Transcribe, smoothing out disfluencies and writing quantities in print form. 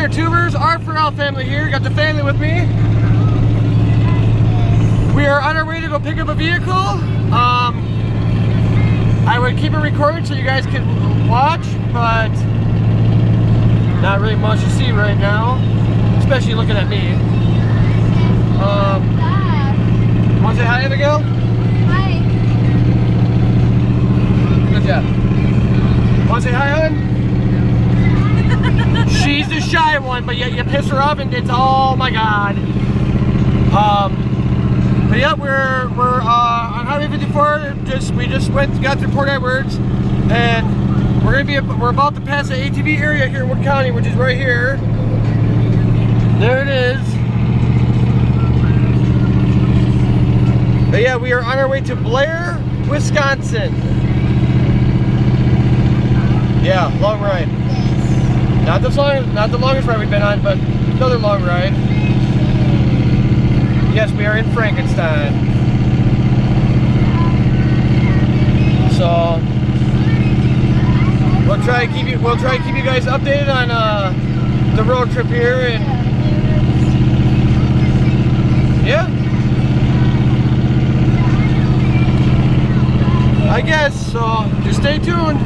there, tubers. R4L family here. Got the family with me. We are on our way to go pick up a vehicle. I would keep it recorded so you guys can watch, but not really much to see right now, especially looking at me. Want to say hi, Abigail? Hi. Good job. Want to say hi, hon? She's the shy one, but yet you piss her off and it's, oh my god. But yeah, we're on Highway 54. We just got through Port Edwards, and we're about to pass the ATV area here in Wood County, which is right here. There it is. But yeah, we are on our way to Blair, Wisconsin. Yeah, long ride. Not the longest ride we've been on, but another long ride. Yes, we are in Frankenstein. So we'll try to keep you guys updated on the road trip here, and yeah, I guess so. Just stay tuned.